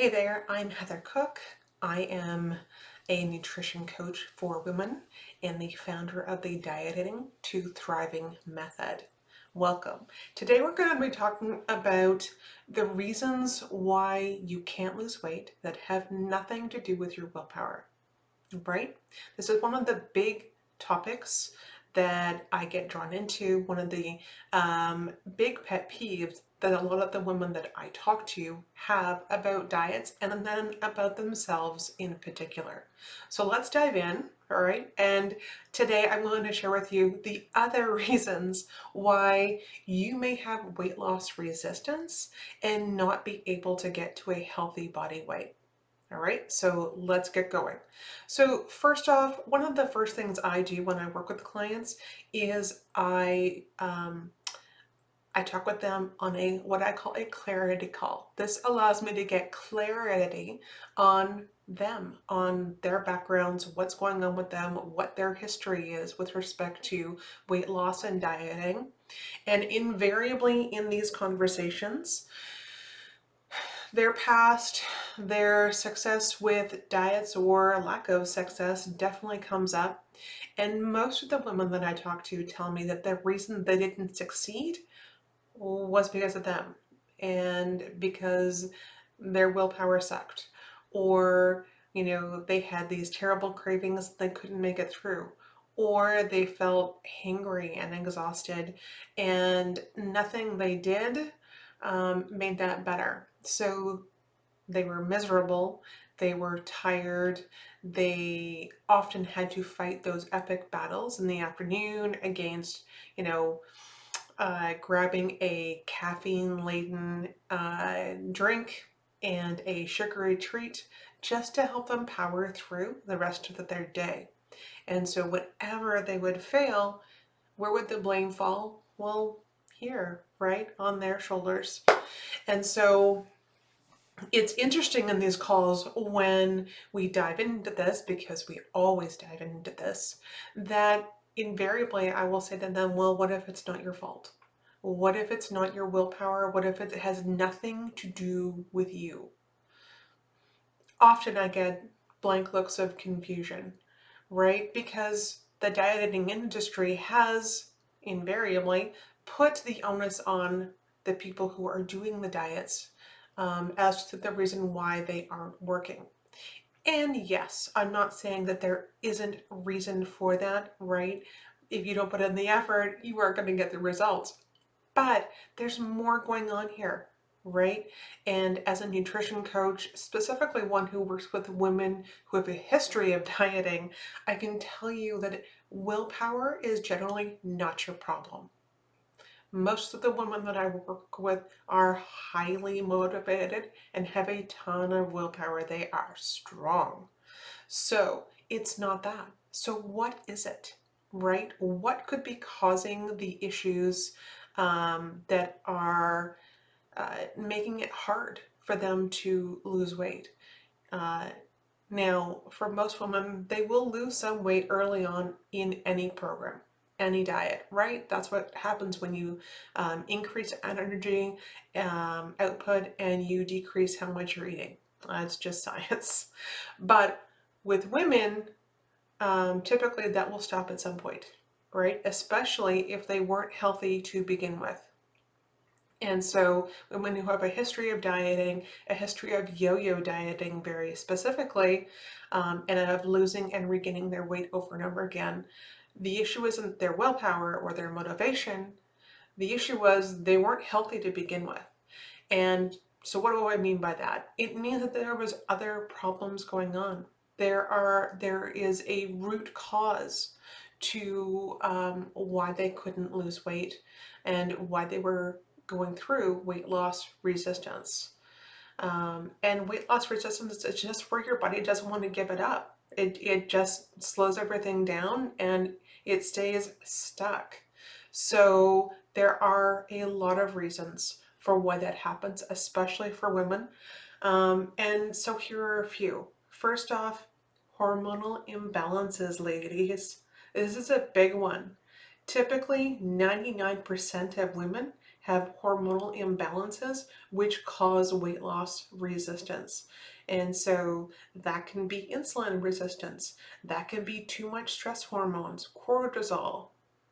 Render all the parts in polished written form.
Hey there, I'm Heather Cook. I am a nutrition coach for women and the founder of the Dieting to Thriving Method. Welcome. Today we're going to be talking about the reasons why you can't lose weight that have nothing to do with your willpower, right? This is one of the big topics that I get drawn into, one of the big pet peeves that a lot of the women that I talk to have about diets and then about themselves in particular. So let's dive in, all right? And today I'm going to share with you the other reasons why you may have weight loss resistance and not be able to get to a healthy body weight. All right, so let's get going. So first off, one of the first things I do when I work with clients is I talk with them on a what I call a clarity call. This allows me to get clarity on them, on their backgrounds, what's going on with them, what their history is with respect to weight loss and dieting. And invariably in these conversations, their past, their success with diets or lack of success definitely comes up. And most of the women that I talk to tell me that the reason they didn't succeed was because of them and because their willpower sucked. Or, they had these terrible cravings, they couldn't make it through. Or they felt hangry and exhausted, and nothing they did made that better. So they were miserable, they were tired, they often had to fight those epic battles in the afternoon against, you know, grabbing a caffeine-laden drink and a sugary treat just to help them power through the rest of their day. And so whenever they would fail, where would the blame fall? Well, here, right on their shoulders. And so it's interesting in these calls when we dive into this, because we always dive into this, that invariably I will say to them, well, what if it's not your fault? What if it's not your willpower? What if it has nothing to do with you? Often I get blank looks of confusion, right? Because the dieting industry has invariably put the onus on the people who are doing the diets as to the reason why they aren't working. And yes, I'm not saying that there isn't reason for that, right? If you don't put in the effort, you aren't going to get the results. But there's more going on here, right? And as a nutrition coach, specifically one who works with women who have a history of dieting, I can tell you that willpower is generally not your problem. Most of the women that I work with are highly motivated and have a ton of willpower. They are strong. So it's not that. So what is it, right? What could be causing the issues that are making it hard for them to lose weight? Uh, Now, for most women, they will lose some weight early on in any program, any diet, right? That's what happens when you increase energy output and you decrease how much you're eating. It's just science. But with women, typically that will stop at some point, right? Especially if they weren't healthy to begin with. And so women who have a history of dieting, a history of yo-yo dieting very specifically, and of losing and regaining their weight over and over again, the issue isn't their willpower or their motivation. The issue was they weren't healthy to begin with. And so what do I mean by that? It means that there was other problems going on. There is a root cause to why they couldn't lose weight and why they were going through weight loss resistance. And weight loss resistance is just where your body doesn't want to give it up. It just slows everything down and it stays stuck. So there are a lot of reasons for why that happens, especially for women. And so here are a few. First off, hormonal imbalances, ladies. This is a big one. Typically, 99% of women have hormonal imbalances which cause weight loss resistance. And so that can be insulin resistance, that can be too much stress hormones, cortisol.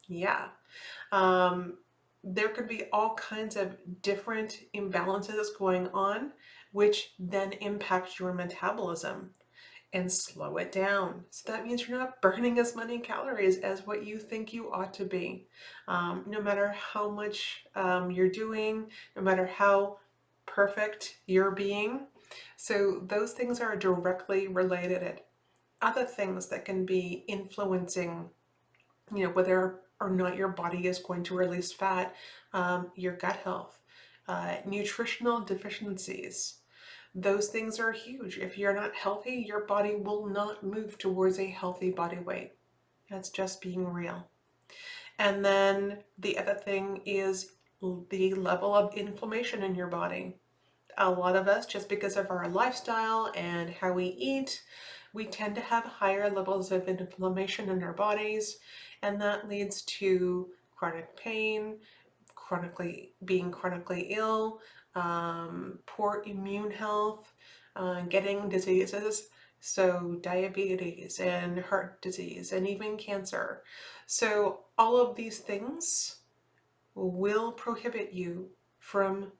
Yeah. Um, there could be all kinds of different imbalances going on, which then impact your metabolism and slow it down. So that means you're not burning as many calories as what you think you ought to be. No matter how much you're doing, no matter how perfect you're being. So those things are directly related. Other things that can be influencing, whether or not your body is going to release fat, your gut health, nutritional deficiencies. Those things are huge. If you're not healthy, your body will not move towards a healthy body weight. That's just being real. And then the other thing is the level of inflammation in your body. A lot of us, just because of our lifestyle and how we eat, we tend to have higher levels of inflammation in our bodies, and that leads to chronic pain, being chronically ill, poor immune health, getting diseases, so diabetes and heart disease and even cancer. So all of these things will prohibit you from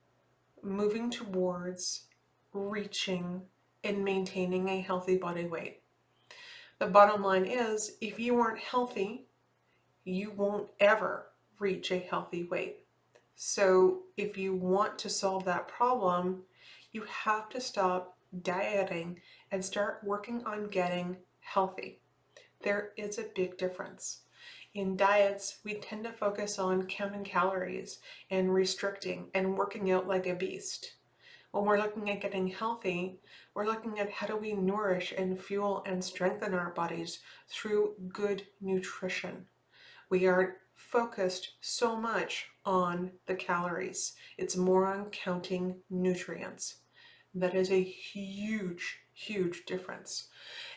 moving towards reaching and maintaining a healthy body weight. The bottom line is, if you aren't healthy, you won't ever reach a healthy weight. So if you want to solve that problem, you have to stop dieting and start working on getting healthy. There is a big difference. In diets, we tend to focus on counting calories and restricting and working out like a beast. When we're looking at getting healthy, we're looking at how do we nourish and fuel and strengthen our bodies through good nutrition. We aren't focused so much on the calories. It's more on counting nutrients. That is a huge, huge difference.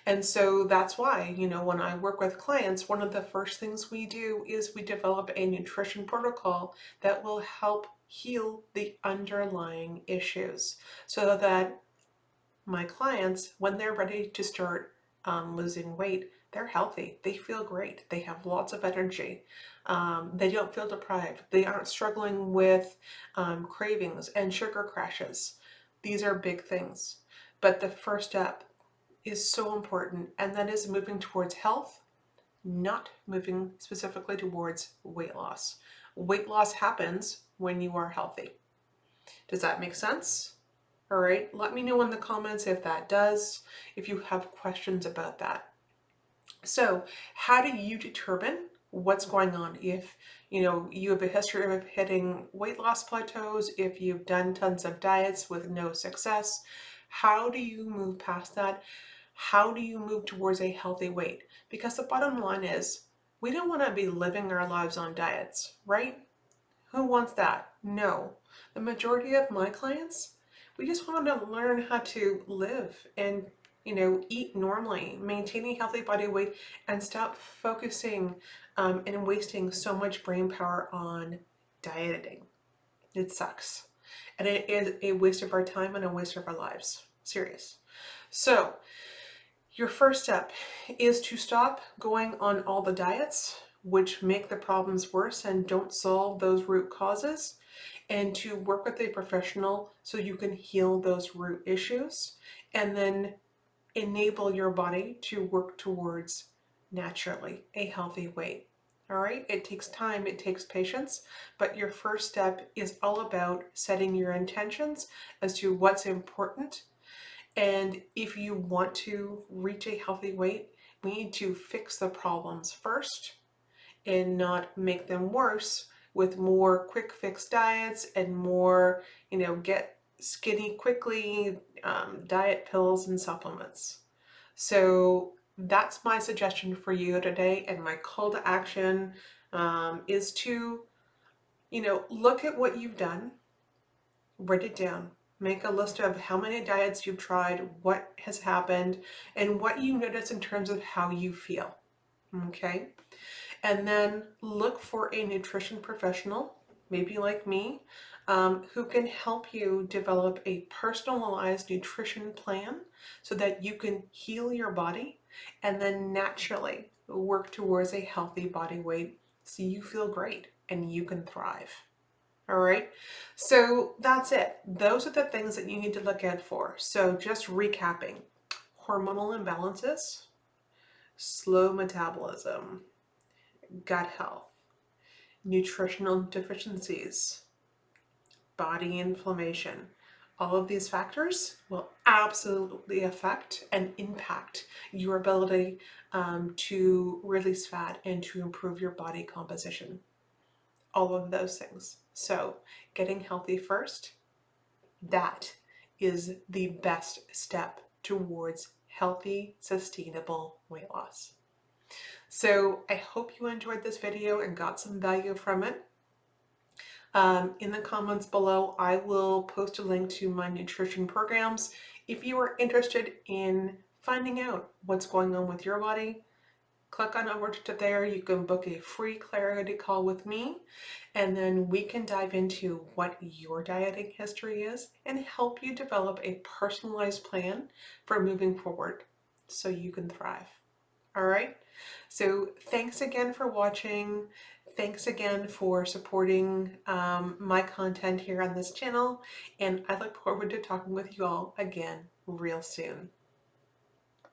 And so that's why, when I work with clients, one of the first things we do is we develop a nutrition protocol that will help heal the underlying issues so that my clients, when they're ready to start losing weight, they're healthy. They feel great. They have lots of energy. They don't feel deprived. They aren't struggling with cravings and sugar crashes. These are big things. But the first step is so important, and that is moving towards health, not moving specifically towards weight loss. Weight loss happens when you are healthy. Does that make sense? All right, let me know in the comments if that does, if you have questions about that. So, how do you determine what's going on? If you have a history of hitting weight loss plateaus, if you've done tons of diets with no success, how do you move past that? How do you move towards a healthy weight? Because the bottom line is, we don't want to be living our lives on diets, right? Who wants that? No. The majority of my clients, we just want to learn how to live and, eat normally, maintain a healthy body weight, and stop focusing and wasting so much brain power on dieting. It sucks. And it is a waste of our time and a waste of our lives. Serious. So, your first step is to stop going on all the diets, which make the problems worse and don't solve those root causes, and to work with a professional so you can heal those root issues and then enable your body to work towards naturally a healthy weight. All right, it takes time, it takes patience, but your first step is all about setting your intentions as to what's important. And if you want to reach a healthy weight, we need to fix the problems first and not make them worse with more quick fix diets and more, get skinny quickly, diet pills and supplements. So that's my suggestion for you today. And my call to action is to, look at what you've done, write it down. Make a list of how many diets you've tried, what has happened, and what you notice in terms of how you feel. Okay? And then look for a nutrition professional, maybe like me, who can help you develop a personalized nutrition plan so that you can heal your body and then naturally work towards a healthy body weight so you feel great and you can thrive. All right, so that's it. Those are the things that you need to look out for. So just recapping: hormonal imbalances, slow metabolism, gut health, nutritional deficiencies, body inflammation. All of these factors will absolutely affect and impact your ability to release fat and to improve your body composition. All of those things. So getting healthy first, that is the best step towards healthy, sustainable weight loss. So I hope you enjoyed this video and got some value from it. In the comments below, I will post a link to my nutrition programs. If you are interested in finding out what's going on with your body, click on over to there. You can book a free clarity call with me, and then we can dive into what your dieting history is and help you develop a personalized plan for moving forward so you can thrive. All right. So thanks again for watching. Thanks again for supporting my content here on this channel. And I look forward to talking with you all again real soon.